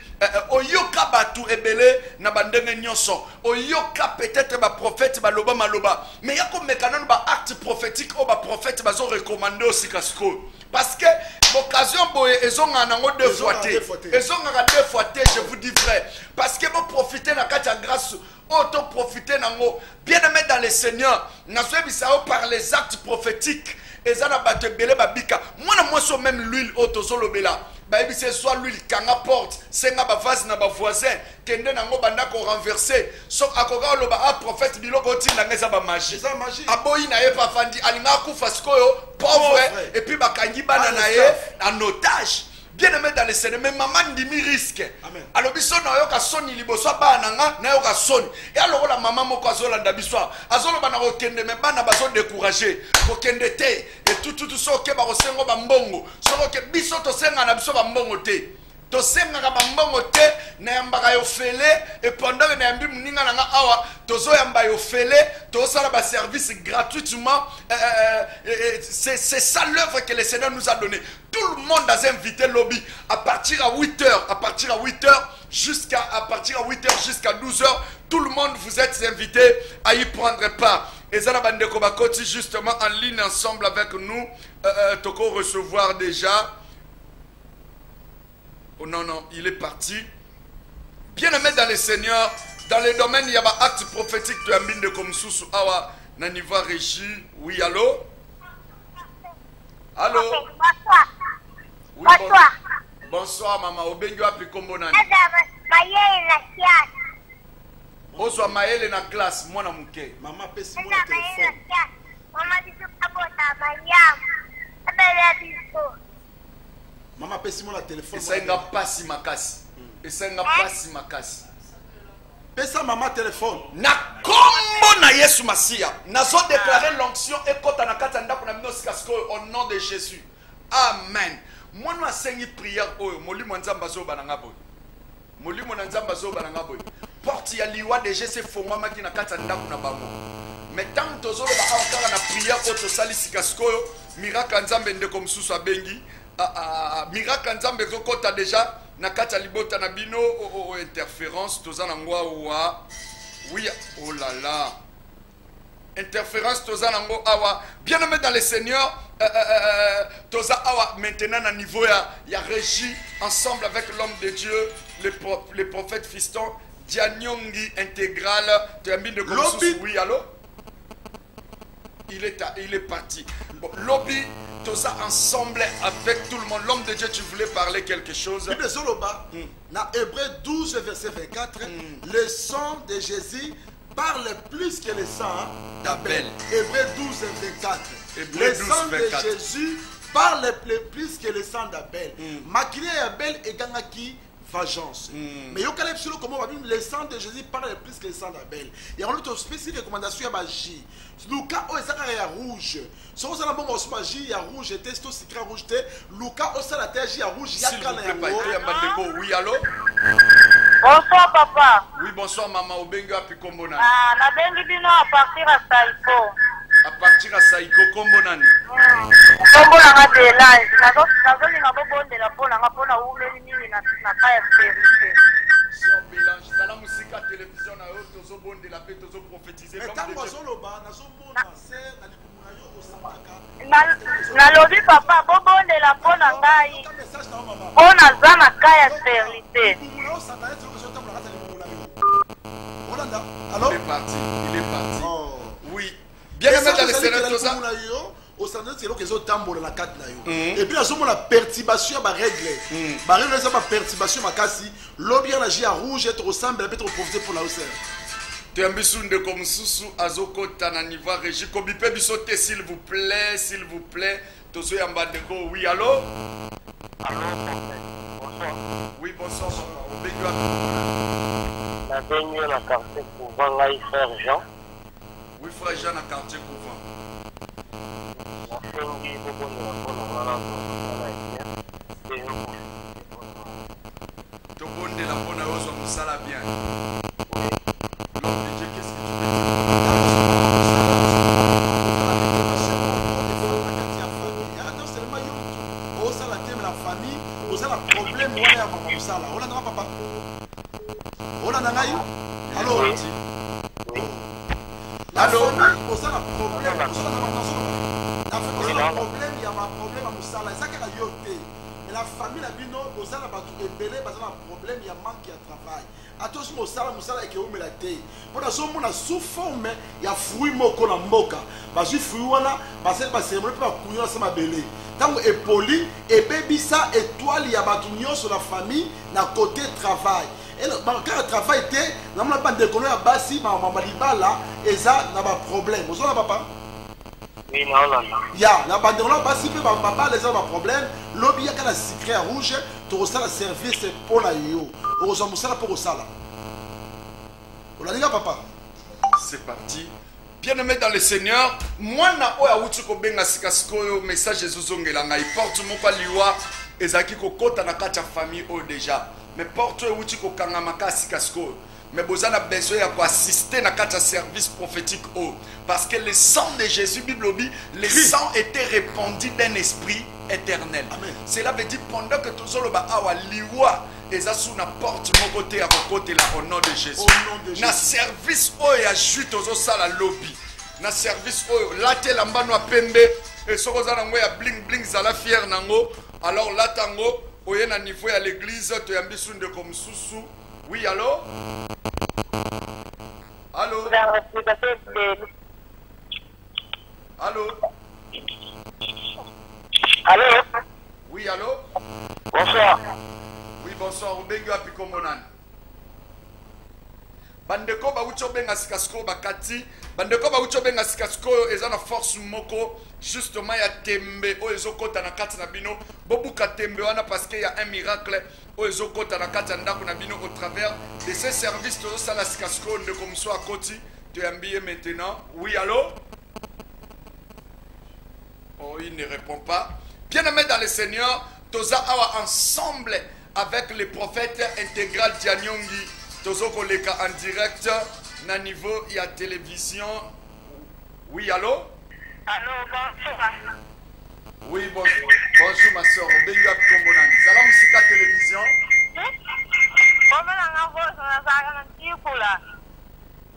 B: oyoka batu ebele na bandenge nyonso, oyoka peut-être ba prophète ba loba maloba, mais yako mekana ba acte prophétique o ba prophète bazo recommander aussi kasko. Parce que l'occasion boye ezonga nango deux fois té. Ezonga deux fois té, je vous dis vrai. Parce que vous profitez na kati ya grâce auto profiter nango. Bien aimé dans le Seigneur, na bisao par les actes prophétiques. Ezana bate bele babika. Moi na moi so même l'huile auto solo bela. Ba c'est soit l'huile kanga porte, senga ba vase na ba voisin, kende nango banda ko renverser. So akoga loba a prophète biloko ti na ngeza ba magie.
C: C'est magie.
B: Aboyi na ye pa fandi alinga ku faskoyo pauvre et puis bakangi bana na ye en otage. Bien aimé dans le Seigneur, mais maman ndimi risque. Alors biso na yoka soni liboso bana nga na yoka soni. Et alors la maman moko azolanda biso. Azolo bana ko kende me bana bazo décourager. Ko kende te et tout so ke ba ko sengo ba mbongo. So ke biso to senga na biso ba mbongo te. To senga ka ba mbongo te na yamba yo fele et pendant na yambi muninga na nga awa tozo yamba yo fele to sala ba service gratuitement. C'est ça l'œuvre que le Seigneur nous a donné. Tout le monde a invité lobby à partir à 8h, jusqu'à 12h. Tout le monde, vous êtes invités à y prendre part. Et Zana Bandeko Bakoti, justement, en ligne ensemble avec nous, Toko recevoir déjà. Oh non, il est parti. Bien aimé dans le Seigneur, dans les domaines, il y a un acte prophétique de Ambine de Komsusu Awa, Naniva Régie. Oui, allô? Allô?
E: Bonsoir.
B: Oui,
E: Bonsoir.
B: Bonsoir, maman. Obengo api kombo nani?
E: Mayele na kiasi.
B: Ozwa maele na classe, mwana muke.
C: Maman pesi mon
E: Mayele na
C: téléphone.
E: kiasi. Mama biso kabota mayam. Abele biso.
C: Maman pesi mon téléphone.
B: Esenga pasi makasi. Esenga pasi makasi.
C: Pesa maman téléphone.
B: Na kombo na Yesu Masia. Nazo déclarer l'onction et kota na kata ndako na bino sikasko au nom de Jésus. Amen. Moi nous enseigné prière oyo molimo nzamba zo bananga boy. Molimo na nzamba zo bananga boy. Porte ya liwa déjà c'est fongwa ki na kata ndako na bango. Mais tant tozolo ba encore na prière auto sali sikasko miracle nzambe ndeko msusu abengi. Miracle nzambe zo kota déjà na kata libota na bino interférence tozana ngwa wa. Oui, oh là là. Interférence toza nango awa. Bien aimé dans le Seigneur, toza awa maintenant à niveau ya régie ensemble avec l'homme de Dieu, le prophète fiston Dianyongi intégral de Komsusu. Oui, allô? Il est parti. Bon, lobby toza ensemble avec tout le monde. L'homme de Dieu, tu voulais parler quelque chose?
C: Bible Zoloba, dans Hébreux 12 verset 24, le sang de Jésus parle plus que le sang d'Abel. Hébreux 12 24. Le sang de Jésus parle plus que le sang d'Abel. Makili et Abel et Gangaki vengeance. Mais il y a le sang de Jésus parle plus que le sang d'Abel. Il y a une spécifique recommandation à magie. Lucas au est rouge. Si on a bon aussi magie, il y a rouge et testo secret rouge. Lucas au la terre il y a rouge, il y a
B: oui, allô?
E: Bonsoir papa.
B: Oui, bonsoir maman. Obenga Pikombona.
E: Ah, na bengi bino à partir à Saiko.
B: À partir à Saiko Kombonani.
E: Kombo na nga Delange. Nazo linga bonde la pona nga pona uleli mingi na kaya vérité.
B: Sœur Bélange, dans la musique à télévision na yo tozo bonde la paix tozo prophétiser.
C: Mais tant que Zoloba, nazo mona ser na likumuna yo osaka.
E: Nalobi papa bonde la pona ngai. Pona za na kaya vérité.
C: Alors?
B: Il est parti.
C: Oh.
B: Oui. Bien aimé dans le Seigneur, tout ça.
C: Au centre, c'est là qu'ils ont tambour la carte. Et puis, ils ont la perturbation, ma règle. Ma règle, c'est ma perturbation, ma casse. L'objet à rouge, être au semble, peut-être profiter pour la hausse.
B: Tu as besoin de comme sous Azoko Tananiva Régie. Kobipe bisote, s'il vous plaît. Tozo Yambadeko, oui, allô?
D: Bonsoir.
B: Oui, bonsoir.
D: La dernière, la carte pour vendre frère Jean.
B: Oui, frère Jean, à quartier couvent.
D: La fin du bobo de la bonne
B: Tobonde la bonne rose, on ça la bien. L'homme de Dieu, qu'est-ce que tu veux dire?
C: Non seulement yo, au sein la famille, au sein la problème, on est à Mamoussala. On a un papa. On a un aïe. Allô? Allô? Au sein la problème, au sein la problème, il y a un problème à Moussala. C'est ça qu'elle a yoté. Mais la famille, la bino, au sein la bateau est belé, parce qu'il y a un problème, il y a manque de travail. Attention, Moussala et qui est la thé. Pour la zone, on a sous-forme, il y a fruit moko na moka. Parce que fruit, parce que c'est un peu couillon, c'est ma belé. Tant que poli, et baby ça, étoile, il y a bateau sur la famille, na côté travail. Et quand le travail était, on n'a pas déconné à Bassi, mais on m'a là, et ça n'a pas de problème. Vous savez, papa?
D: Oui, non, non, non.
C: Ya, na bandona Bassi, mais papa, les gens ont un problème. L'objet, il y a un secret rouge, tu reçois le service pour la yo. On reçoit ça pour ça. On l'a dit, papa?
B: C'est parti. Bien-aimé dans le Seigneur, moi, na oya wuti ko benga sikaskoyo message Jésus ngai porte mon kwa liwa ezaki ko kota na kati ya famille o déjà. Mais porte wuti ko kanga makasi kaskoyo. Mais vous avez besoin d'assister à un service prophétique. Parce que le sang de Jésus, Bible dit, le sang était répandu d'un esprit éternel. Amen. Cela veut dire pendant que tout le monde liwa et ça sous la porte mon côté à vos côtés là au nom de Jésus. Na service oyo ajoute aux sala lobby. Na service oyo la te lamba no pembe et soko za nango ya bling bling za la fière nango. Alors là tango oye na niveau à l'église to yambi sunde comme susu. Oui, allô? Allô? Allô?
D: Allô?
B: Oui, allô?
D: Bonsoir.
B: Oui, bonsoir. Ubengi wapi komonani? Bandeko ba ucho benga sikasko bakati. Bandeko ba ucho benga sikasko ezana force moko. Justement, il y a tembe o ezokota na kati na bino. Bobuka tembe wana parce qu'il y a un miracle o ezokota na kati ndako na bino au travers de ces services to sala sikasko de comme soit à côté. Tu es habillé maintenant. Oui, allô? Oh, il ne répond pas. Bien-aimé dans le Seigneur, toza awa ensemble avec le prophète intégral Dianyongi. Tozo koleka en direct na niveau il y a télévision. Oui, allô?
E: Allô, bonsoir.
B: Oui, bonjour. Bonjour ma soeur. Benga Kombonani. Salam Sika télévision.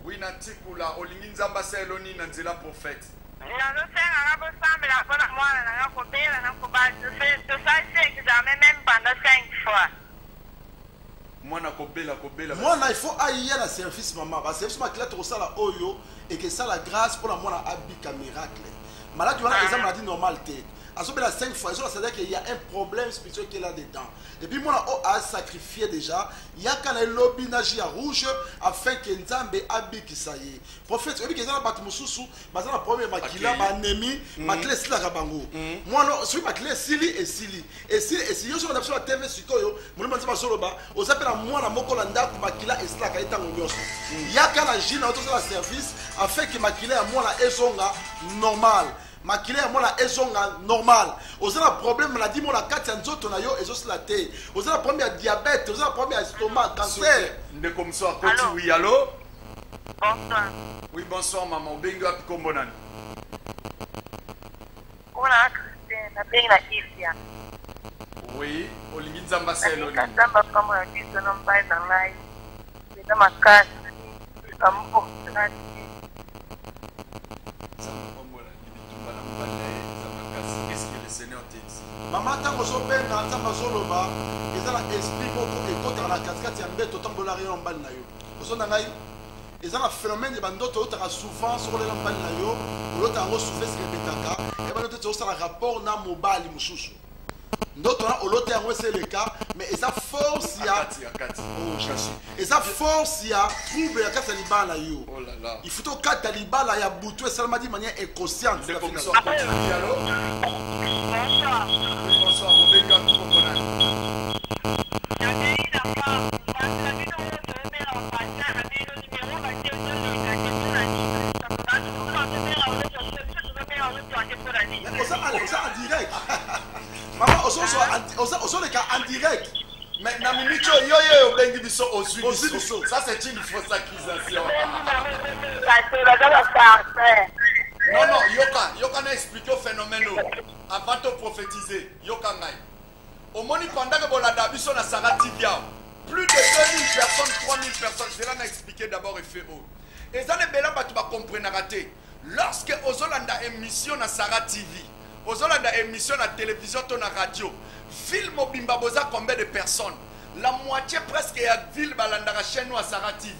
B: Oui, na tikula olingi nzamba seloni na nzela prophète. Mwana kobela.
C: Moi, il faut aïe la service maman. Parce que service maman qui ça la oyo et que ça la grâce pour la moi habite miracle. Malade tu vois exemple a dit normalité. À ce moment-là 5 fois, c'est-à-dire qu'il y a un problème spirituel qui est là-dedans. Et puis moi a sacrifié déjà, il y a quand le lobby nagi à rouge afin que Nzambe habite qui ça y est. Prophète, et puis qu'ils ont battu mususu, mais ça la première makila, ma ennemi, ma clé c'est la kabango. Moi non, celui ma clé sili et sili. Et si yo sur la sur TV sikoyo, mon nom c'est soloba, on s'appelle moi la moko landa makila et c'est la kaita ngobioso. Il y a quand la gine auto sur la service afin que makila moi la ezonga normal. Makile moi la ezonga normal. Oza la problème maladie moi la kati nzoto na yo ezos la té. Oza la problème diabète, oza la problème estomac, cancer.
B: Ne comme ça côté oui allô?
E: Bonsoir.
B: Oui bonsoir maman. Benga Kombonani.
E: Ona Christine, na benga Isia.
B: Oui, olingi nzamba seloni.
E: Nzamba kama ya Kristo na mbai na lai. Ndio makasi. Kampo na
B: qu'est-ce que le Seigneur te dit?
C: Maman tango so benga nzamba zoloba, ezala esprit moko ekota na kaskati ya mbeto tambola rien mbali na yo. Osona ngai ezala phénomène de bandoto otaka souvent sur le mbali na yo, olota ngo souffrir ce betaka, et bandoto tso la rapport na mobali mususu. Ndoto na olota yango c'est le cas, mais eza force ya oh Jésus. Eza force ya trouble ya kata libala yo.
B: Oh là là. Il
C: faut to kata libala ya butu et seulement de manière inconsciente.
B: C'est comme ça. Allô?
E: Bonsoir.
B: Oui, bonsoir. Benga Kombonani.
C: Ozon les cas en direct.
B: Mais Namimicho, yo, bengi biso
C: Ozwi biso.
B: Ça, c'est une fausse accusation. Non, Yoka n'a expliqué au phénomène avant de prophétiser. Yoka n'a. Au moment pendant que Bolada biso na Sarah TV, plus de 2000 personnes, 3000 personnes, cela n'a expliqué d'abord et fait haut. Et ça, les belles tu vas comprendre raté. Lorsque Ozolanda émission na Sarah TV, Ozolanda émission na télévision, ton na radio, film au Bimbaboza combien de personnes? La moitié presque est à ville balandara chaîne ou à Sarah TV.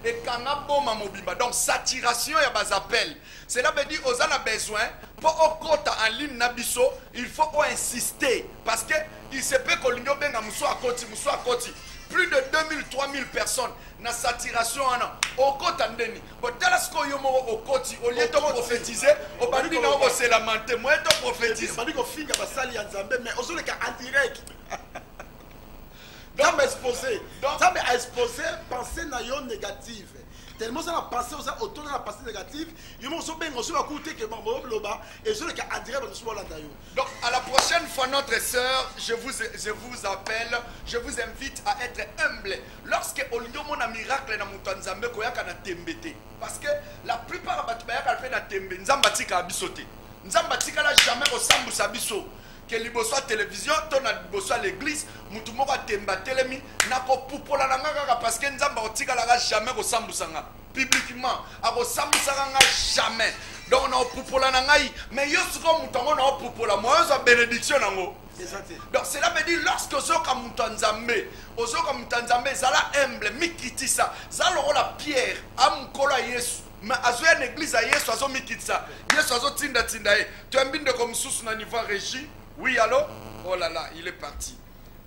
B: Et quand on a bon mobimba, donc saturation et bas appel. Cela veut dire aux a besoin pour au côté en ligne nabiso, il faut insister parce que il se peut que l'union benga muso à côté. Plus de 2000 3000 personnes na saturation au côté ndeni. Bon talasco yomo au côté au lieu de prophétiser, au bandi na au se lamenter, moi de prophétiser.
C: Bandi ko finga basali ya Nzambe mais aux le cas en direct. Donc exposé. Ça m'a exposé pensée négative. Tellement ça la pensée autour de la pensée négative, ils m'ont sauvé on se va coûter que mambo loba et je le cas en direct de soit là d'ailleurs.
B: Donc à la prochaine fois notre sœur, je vous appelle, je vous invite à être humble. Lorsque au lieu mon miracle na mutanzambe ko yaka na tembete parce que la plupart batu ba yaka fait na tembe nzamba tika bisote. Nzamba tika la jamais au sambu sabiso. Que liboso télévision tona liboso l'église mutu moko temba telemi nako pupola na ngaka parce que nzamba otika la jamais ko sambusanga publiquement ako sambusanga jamais donc na pupola na ngai mais yo siko mutu ngo na pupola moi za bénédiction nango donc cela veut dire lorsque ozoka mutanzambe zala humble mikitisa zala la pierre amkola Yesu mais azoya l'église à Yesu azo mikitisa Yesu azo tinda e tu ambinde comme sous na niveau régie. Oui, allô? Oh là là, il est parti.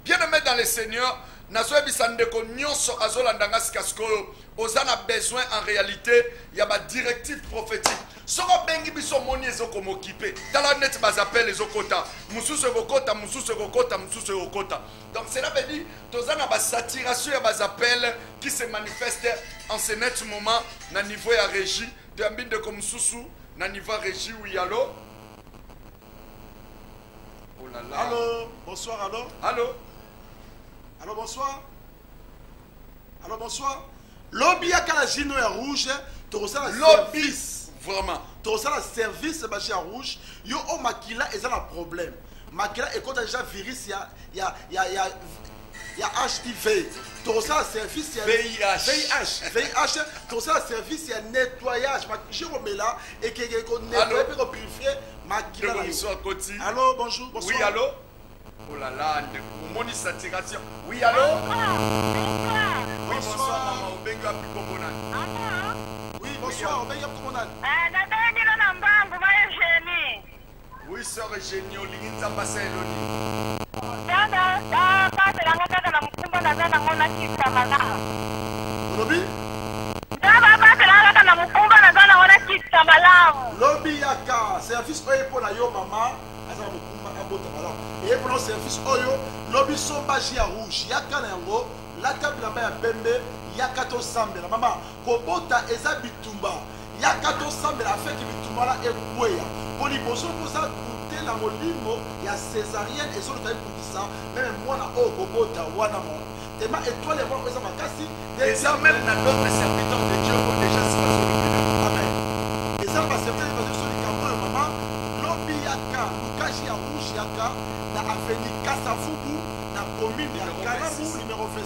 B: Bien-aimé dans le Seigneur, Nazoe Bisandeko Nyonso Azolandanga Sikaskoyo, Ozana besoin en réalité, il y a ma directive prophétique. Soro bengi biso moni ezoko mokipe. Tala net bazapel ezokota. Mususu ezokota, mususu ezokota, mususu ezokota. Donc cela veut dire, tozana ba saturation ya bazapel qui se manifeste en ce net moment na niveau ya régie, de ambinde comme mususu na niveau régie. Oui, allô?
C: Allô, bonsoir, allô?
B: Allô?
C: Allô, bonsoir? Allô, bonsoir? Lobby à Kalajino et Rouge, tu reçois la service.
B: Vraiment.
C: Tu reçois la service de Rouge. Yo, oh, Makila, et ça le problème. Makila, et quand déjà virus, il y a HIV. Tu reçois la service, il y a VIH. Tu reçois la service, il y a nettoyage. Je remets là, et que nettoyer pour purifier.
B: Allô,
C: bonjour, bonsoir.
B: Oui, allô? Oh là là, mon saturation. Oui, allô? Oui, bonsoir, maman. Obenga Pikomonan.
C: Oui, bonsoir, Obenga Pikomonan.
B: Oui, sœur Eugénie, Olinginza Passa Eloni.
C: Lobby? Lobby yaka service oyo pour la yo maman azala mokumba abota bala et pour le service oyo lobby sombaji ya rouge yaka na yango laka bilamba ya pembe yaka to sambela mama kobota eza bitumba yaka to sambela afeki bitumba la ekweya pour liboso posa kutela molimo ya césarienne et sur le temps pour ça même moi na o kobota wana mo tema étoile moi eza makasi
B: déjà même na d'autres serviteurs de Dieu ont déjà se
C: amen. Et ça va servir de sur les campagnes maman lobby yaka lukashi ya rouge yaka na avenue Kasavubu na commune ya Karamu numéro 26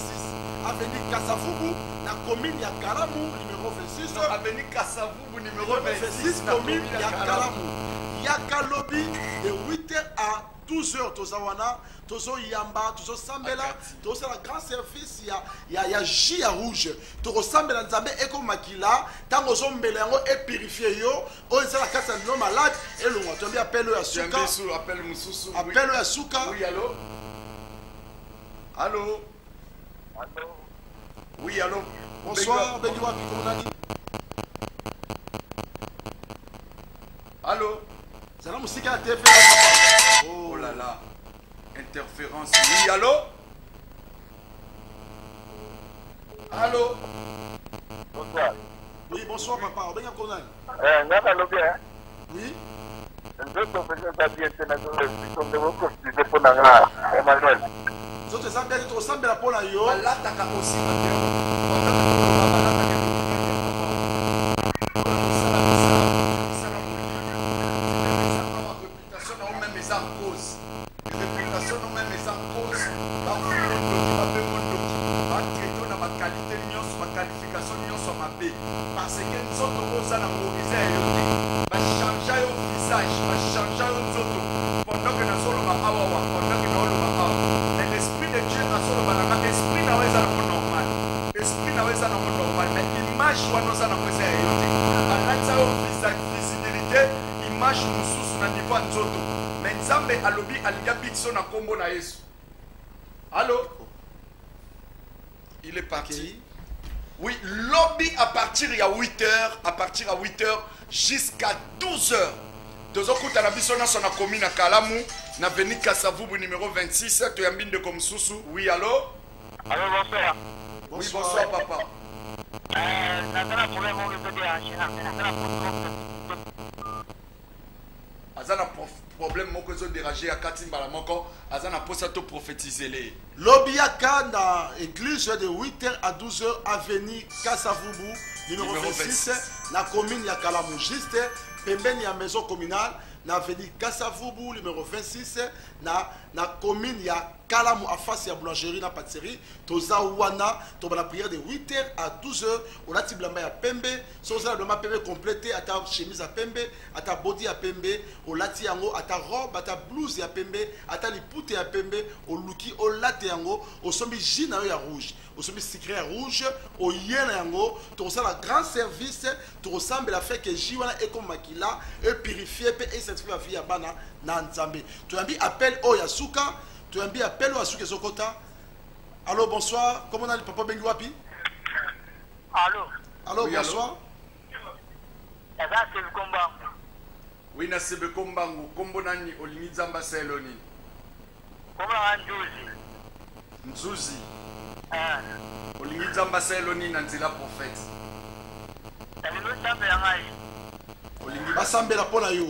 C: avenue Kasavubu na commune ya Karamu numéro 26
B: avenue Kasavubu numéro
C: 26 commune ya Karamu yaka lobby de 8h à 12h tozawana tozo yamba tozo sambela tozo la grand service ya J rouge to ressemble nzambe eko makila tango zo mbela yango et purifier yo o eza la kasa no malade et lo tombi appel ya suka
B: appel mususu
C: appel ya suka.
B: Oui, allô? Allô? Oui, allô?
C: Bonsoir, Bengi wapi komonani?
B: Allô?
C: Zala musika TV.
B: Oh là là. Interférence. Oui, allô? Allô?
D: Bonsoir.
C: Oui, bonsoir papa. Benga komonani?
D: Naka lobby, hein?
C: Oui.
D: nzoto eza bien te nazonde bokonfuse mpo na nga Emmanuel.
C: Nzoto eza bien te tokosambela mpo na yo.
B: balataka osi réputation na même eza en cause réputation na même eza en cause bafumondoki bapemondoki batraito na bakalite nyonso baqualification nyonso mabe parce que nzoto oza nango eza ya yo te bachangea yo visage bachangea yo nzoto pendant que nazoloba awawa pendant que naoloba awa mais l'esprit de Dieu azoloba nanga esprit nawe eza nango normal esprit nawe eza nango normal mais image wana oza nango eza ya yo te alatisa yo visibilité image mosusu na niveau ya nzoto mais nzambe alobi alinga biso na kombo na Yesu. Allô? Il est parti. Okay. Oui, lobby à partir de 8h, à partir à 8h jusqu'à 12h. Tozokuta na biso na sona commune à Kalamu, na veni Kasavubu numéro 26, to yambine de comme Soussou. Oui, allô?
D: Allô, bonsoir.
B: Oui, bonsoir papa.
D: Nazana problème au réseau de
B: Azana problème moko zo déranger à Katimbala moko, azana posa to prophétiser les.
C: Lobiaka na église de 8h à 12h avenue Kasavubu numéro 26 na commune ya Kalamu juste pembeni ya maison communale na avenue Kasavubu numéro 26 na commune ya Kalamu en face ya boulangerie na pâtisserie toza wana to la prière de 8h à 12h on a tiblamba ya pembe so za blamba pembe complété ata chemise à pembe ata body ya pembe o lati yango ata robe ata blouse ya pembe ata lipute ya pembe o luki o lati yango o sombi jina ya rouge o sombi secret ya rouge o yena yango to ça la grand service to ressemble la fait que jiwana et comme makila et purifier pe et certifier la vie ya bana na nzambe to yambi appel o ya suka tu as un appel à Souké Sokota. Allô, bonsoir. Comment on a le papa Bengi Wapi?
D: Allô.
C: Allô,
B: oui,
C: bonsoir.
B: Oui, na sebe kombangu. Kombo nani olingi nzamba seloni.
D: Kombo Nzuzi.
B: Nzuzi. Olingi nzamba seloni na nzela prophète.
C: Olingi basambela pona yo.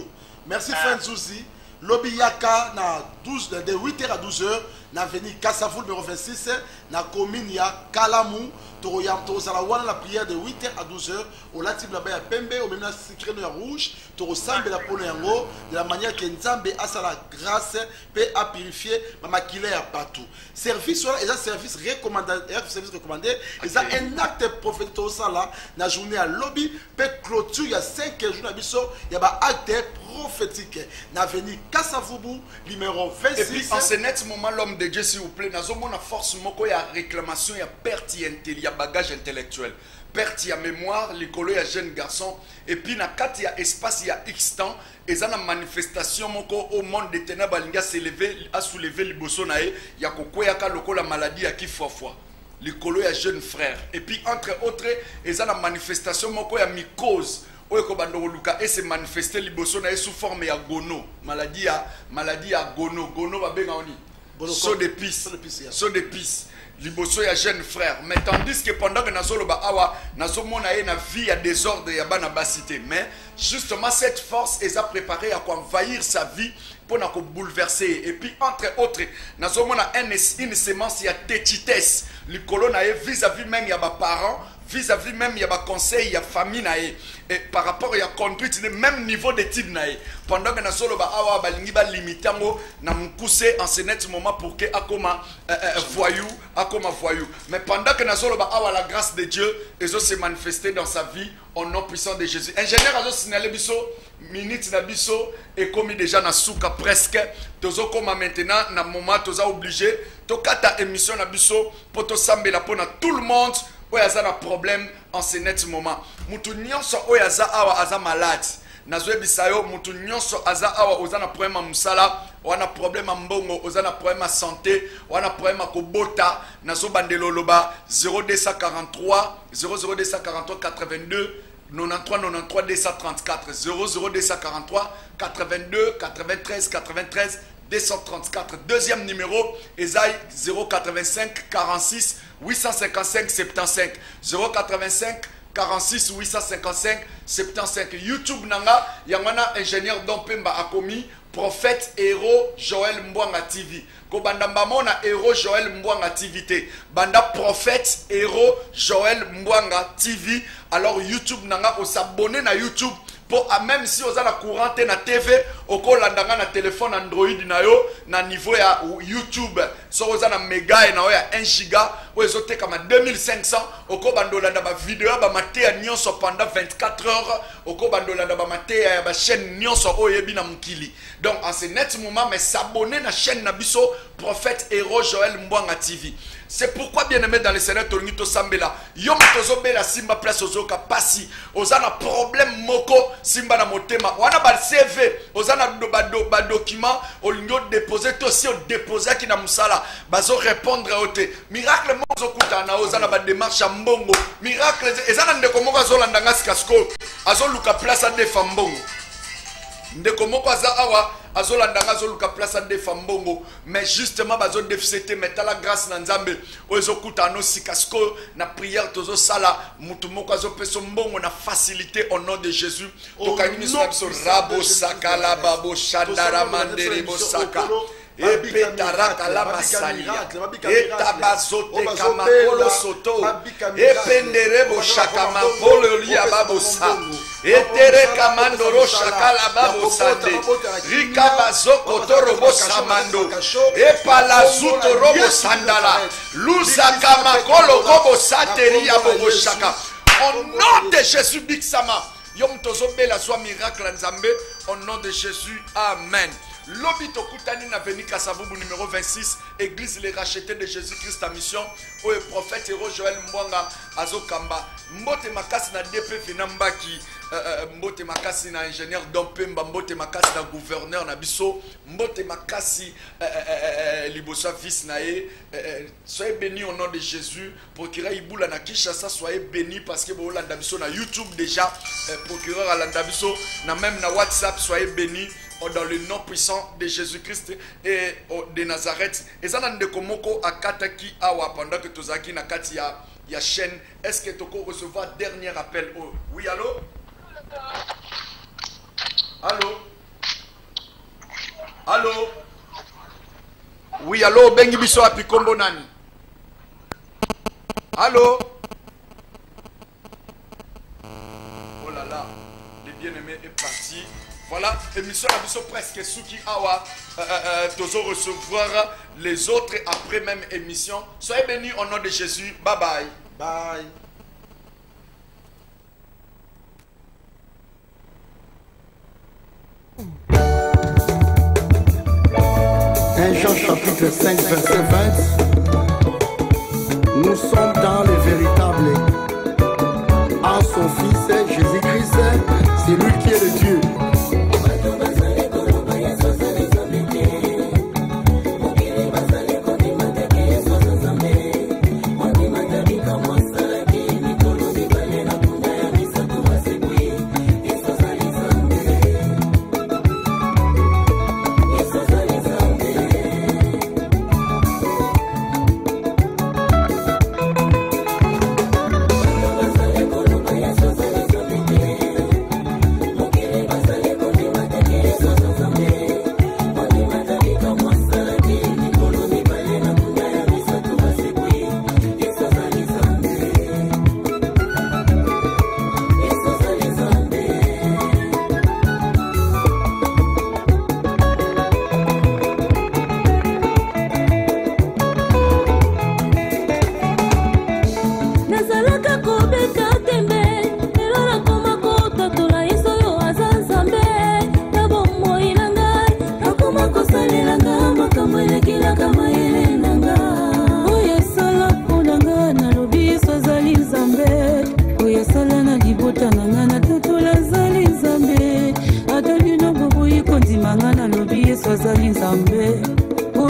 C: Merci frère Nzuzi. Lobby Yaka na 12 de 8h à 12h na avenue Kassavoul numéro 26 na commune ya Kalamu toroyam torosala wana la prière de 8h à 12h au latib la baya pembe au même na secret noir rouge torosambe la pono yango de la manière que Nzambe a sa grâce peut à purifier ma maquiller à partout service voilà et un service recommandé et ça un acte prophétique ça là na journée à lobby peut clôture il y a 5 jours na biso il y a ba acte prophétique na avenue Kasavubu numéro 26
B: et puis en ce net moment l'homme de Dieu s'il vous plaît nazo mona force moko ya réclamation ya perte ya bagage intellectuel perte ya mémoire likolo ya jeune garçon et puis na kati ya espace ya X temps eza na manifestation moko au monde des ténèbres balinga s'élever à soulever liboso na ye ya kokwea ka lokola maladie ya kifofwa likolo ya jeune frère et puis entre autres eza na manifestation moko ya mycose oyo ko bando luka et se manifester liboso na ye sous forme ya gono maladie ya gono babenga oni saut de pisse liboso ya jeune frère mais tandis que pendant que nazoloba awa nazomona ye na vie ya désordre ya bana basité mais justement cette force est préparée à envahir sa vie pour na ko bouleverser et puis entre autres nazomona une semence ya tétitesse likolo na ye vis-à-vis même ya ba parents vis-à-vis même il y a des conseils, il y a famille et par rapport à la conduite, le même niveau d'études pendant que nous sommes limité na pousser en ce net moment pour que akoma voyou mais pendant que nous sommes la grâce de Dieu et se manifester dans sa vie au nom puissant de Jésus ingénieur a signalé biso minute na biso et comme déjà na souka presque tozo koma maintenant na moment toza obligé to kata émission na biso pour to sambela pour tout le monde. Oyo aza na problème en ce net moment mutu nyonso oyo aza awa aza malade nazoyebisa yo mutu nyonso aza awa oza na problème ya musala wana problème ya mbongo oza na problème ya santé wana problème ya kobota nazobandela oloba 0243 82 93 234 0243 82 93 234 deuxième numéro Esaïe 085 46 855 75 085 46 855 75. YouTube nanga yangana ingénieur Dompemba akomi prophète héros Joël Mbwanga TV. Ko banda mbamona héros Joël Mbwanga TV te. Banda prophète héros Joël Mbwanga TV. Alors YouTube nanga ko s'abonner na YouTube. Pour, même si vous avez la courante na TV, vous avez na téléphone Android na yo, na niveau ya YouTube, so vous avez na méga et na ya 1 giga, vous avez comme 2500, vous avez na vidéo ba maté nyonso pendant 24 heures, vous avez na maté ya chaîne nyonso oyebi na mukili. Donc en ce net moment mais s'abonner na chaîne na biso prophète héros Joël Mbwanga TV. C'est pourquoi bien aimé dans le Seigneur Tolingito Sambela, yom tozobe la simba place ozoka pasi, ozana problème moko simba na motema, wana ba CV, ozana ba document, olingo déposer to si o déposer ki na musala, bazo répondre ote. Miracle mozo kuta na ozana ba démarche mbongo. Miracle ezana ndeko moko azolanda ngasi kasko, azoluka place ade fambongo. Ndeko moko awa azolandanga azoluka place ade fambongo, mais justement bazo déficité mettre la grâce na nzambe ozo kuta no sikasko na prière tozo sala mutu moko azo peso mbongo na facilité au nom de Jésus. Tokani so rabo sakala babo shandara mandere bosaka epetaraka la masalia etabazote kamakolo soto ependere boshaka mapolo lia babosa etere kamandoro shakala babosande rikabazoko torobo samando epalazuto robo sandala luzaka makolo kobo sateria boboshaka. Au nom de Jésus Bixama yom tozobe la soit miracle nzambe au nom de Jésus, amen. Lobito Koutani na veni Kasavubu numéro 26, église les rachetés de Jésus-Christ à mission, où le prophète héros Joël Mbwanga Azokamba, Mbote Makasi na DP Vinambaki, Mbote Makasi na ingénieur Dompemba, Mbote Makasi na gouverneur na biso, Mbote Makasi Libosa fils nae, soyez bénis au nom de Jésus, procureur Iboula na Kinshasa, soyez bénis parce que vous l'anda biso na YouTube déjà, procureur à l'anda biso, na même na WhatsApp, soyez bénis. Dans le nom puissant de Jésus-Christ et de Nazareth. Et ça n'a de komoko akataki awa pendant que tozaki na kati ya chaîne. Est-ce que toko recevoir dernier appel? Oh. Oui, allô? Allô? Allô? Oui, allô? Bengi biso api kombo nani? Allô? Oh là là, le bien-aimé est parti. Voilà, émission la mission presque Suki Awa. Tozo recevoir les autres après même émission. Soyez bénis au nom de Jésus. Bye bye.
C: Bye.
F: Un Jean chapitre 5 verset 20. Nous sommes dans le véritable. En son Fils Jésus-Christ, c'est lui qui est le Dieu.
G: Nzambe